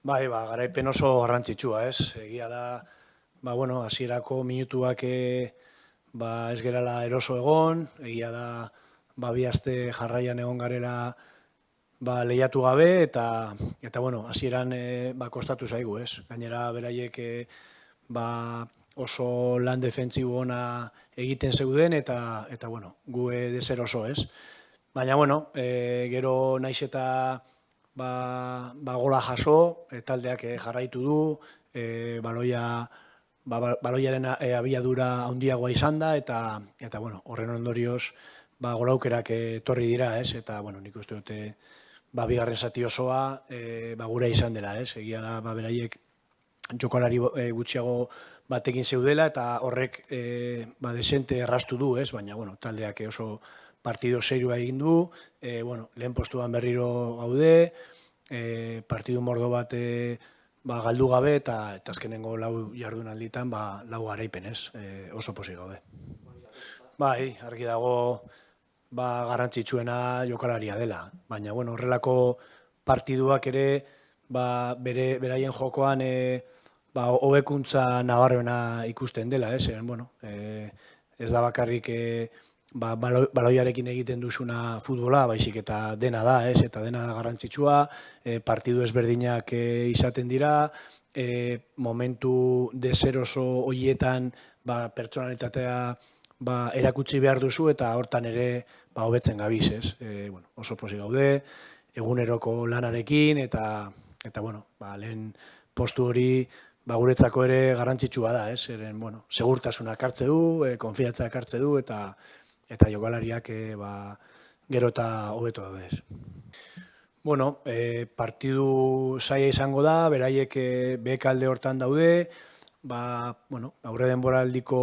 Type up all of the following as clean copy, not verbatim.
Bai, garaipen oso garrantzitsua, ez? Egia da, hasierako minutuak ez gerala eroso egon, egia da, bi aste jarraian egon garela lehiatu gabe, hasieran kostatu zaigu, ez? Gainera, beraiek oso lan defentsibo ona egiten zeuden, gu deseroso, ez? Baina, gero naiz eta gola jaso, taldeak jarraitu du, baloiaren abiadura handiagoa izan da, horren ondorioz, golaukerak etorri dira, ez? Eta, nik uste dute, bigarren zati osoa, gure izan dela, ez? Egia da, beraiek jokalari gutxiago batekin zeudela, eta horrek desente errastu du, ez? Baina, taldeak oso partido serioa egin du, lehen postuan berriro gaude, partidu mordo bat galdu gabe, eta azkenengo lau jardunalditan lau garaipen, ez? Oso pozik gaude. Bai, argi dago garrantzitsuena jokalaria dela, baina horrelako partiduak ere beraien jokoan hobekuntza nabarmena ikusten dela, ez? Ez da bakarrik baloiarekin egiten duzuna futbola, baizik eta dena da, ez? Eta dena da garrantzitsua, partidu ezberdinak izaten dira, momentu deseroso horietan pertsonalitatea erakutsi behar duzu, eta hortan ere hobetzen gabiz, ez? Oso pozik gaude, eguneroko lanarekin, eta lehen postu hori guretzako ere garrantzitsua da, ez? Segurtasunak hartze du, konfiantzak hartze du, eta jokalariak gero eta hobeto daude, ez? Partidu zaila izango da, beraiek behekalde hortan daude, aurre denboraldiko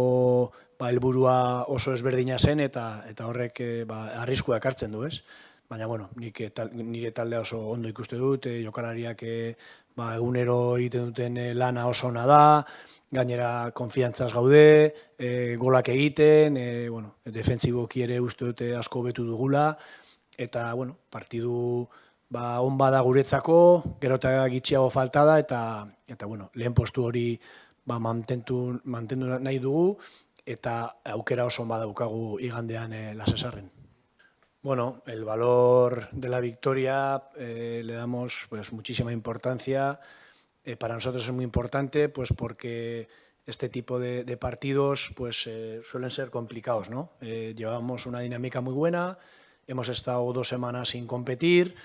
helburua oso ezberdina zen, eta horrek arriskuak hartzen du, ez? Baina, nire taldea oso ondo ikuste dut, jokalariak egunero egiten duten lana oso ona da, gainera konfiantzaz gaude, golak egiten, defentsiboki ere uste dute asko hobetu dugula, eta, partidu on bada guretzako, gero eta gitxiago falta da, eta lehen postu hori mantendu nahi dugu, eta aukera oso badaukagu igandean Lasesarren. El valor de la victoria le damos muchísima importancia. Para nosotros es muy importante porque este tipo de partidos suelen ser complicados, ¿no? Llevamos una dinámica muy buena, hemos estado 2 semanas sin competir,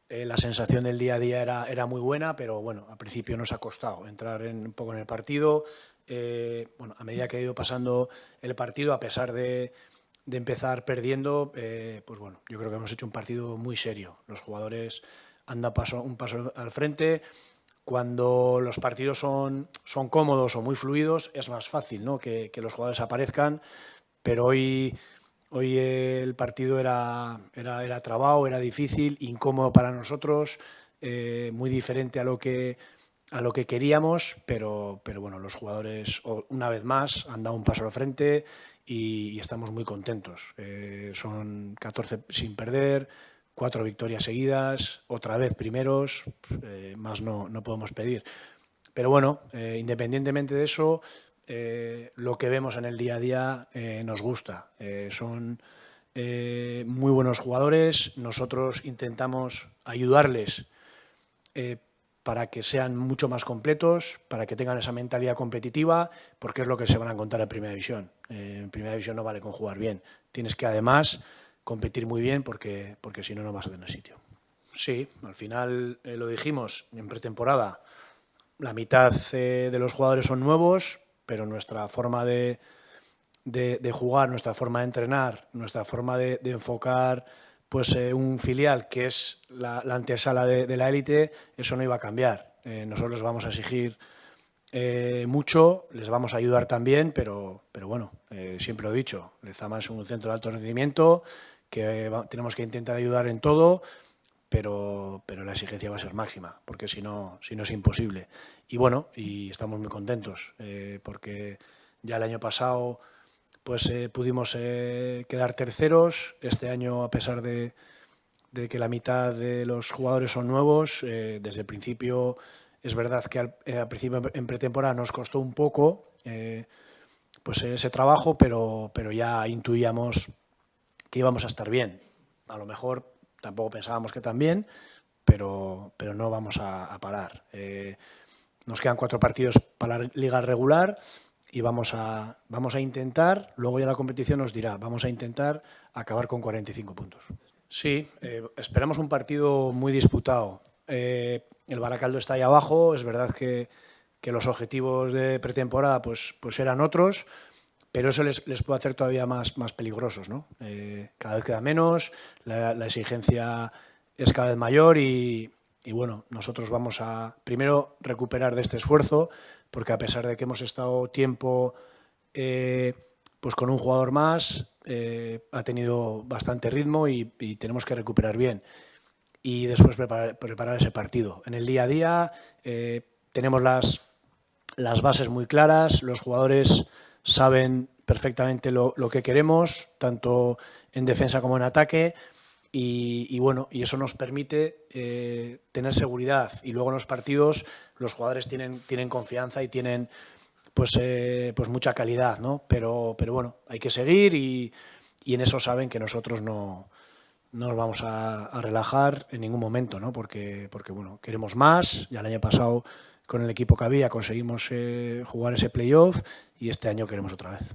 la sensación del día a día era muy buena, pero al principio nos ha costado entrar un poco en el partido. A medida que ha ido pasando el partido, a pesar de empezar perdiendo, yo creo que hemos hecho un partido muy serio. Los jugadores han dado un paso al frente. Cuando los partidos son cómodos o muy fluidos, es más fácil, ¿no?, que los jugadores aparezcan, pero hoy el partido era trabado, era difícil, incómodo para nosotros, muy diferente a lo que queríamos, pero los jugadores una vez más han dado un paso al frente y estamos muy contentos. Son 14 sin perder, 4 victorias seguidas, otra vez primeros, más no podemos pedir. Pero independientemente de eso, lo que vemos en el día a día nos gusta. Son muy buenos jugadores, nosotros intentamos ayudarles para que sean mucho más completos, para que tengan esa mentalidad competitiva, porque es lo que se van a encontrar en Primera División. En Primera División no vale con jugar bien, tienes que además competir muy bien porque si no, no vas a tener sitio. Sí, al final lo dijimos en pretemporada, la mitad de los jugadores son nuevos, pero nuestra forma de jugar, nuestra forma de entrenar, nuestra forma de enfocar un filial que es la antesala de la élite, eso no iba a cambiar. Nosotros les vamos a exigir mucho, les vamos a ayudar también, pero siempre lo he dicho, Lezama es un centro de alto rendimiento, que tenemos que intentar ayudar en todo, pero la exigencia va a ser máxima, porque si no es imposible. Y estamos muy contentos, porque ya el año pasado pudimos quedar terceros. Este año, a pesar de de que la mitad de los jugadores son nuevos. Desde el principio es verdad que al principio en pretemporada nos costó un poco pues ese trabajo, pero ya intuíamos que íbamos a estar bien. A lo mejor tampoco pensábamos que tan bien, pero no vamos a parar. Nos quedan 4 partidos para la liga regular y vamos a intentar, luego ya la competición nos dirá, vamos a intentar acabar con 45 puntos. Sí, esperamos un partido muy disputado. El Baracaldo está ahí abajo, es verdad que los objetivos de pretemporada pues eran otros, pero eso les puede hacer todavía más peligrosos, ¿no? Cada vez queda menos, la exigencia es cada vez mayor y bueno, nosotros vamos a primero recuperar de este esfuerzo, porque a pesar de que hemos estado tiempo pues con un jugador más, ha tenido bastante ritmo y tenemos que recuperar bien. Y después preparar ese partido. En el día a día tenemos las bases muy claras, los jugadores saben perfectamente lo que queremos, tanto en defensa como en ataque, y bueno, y eso nos permite tener seguridad. Y luego en los partidos los jugadores tienen confianza y tienen pues mucha calidad, ¿no? Pero bueno, hay que seguir y en eso saben que nosotros no nos vamos a relajar en ningún momento, ¿no? Porque bueno, queremos más. Ya el año pasado con el equipo que había conseguimos jugar ese playoff y este año queremos otra vez.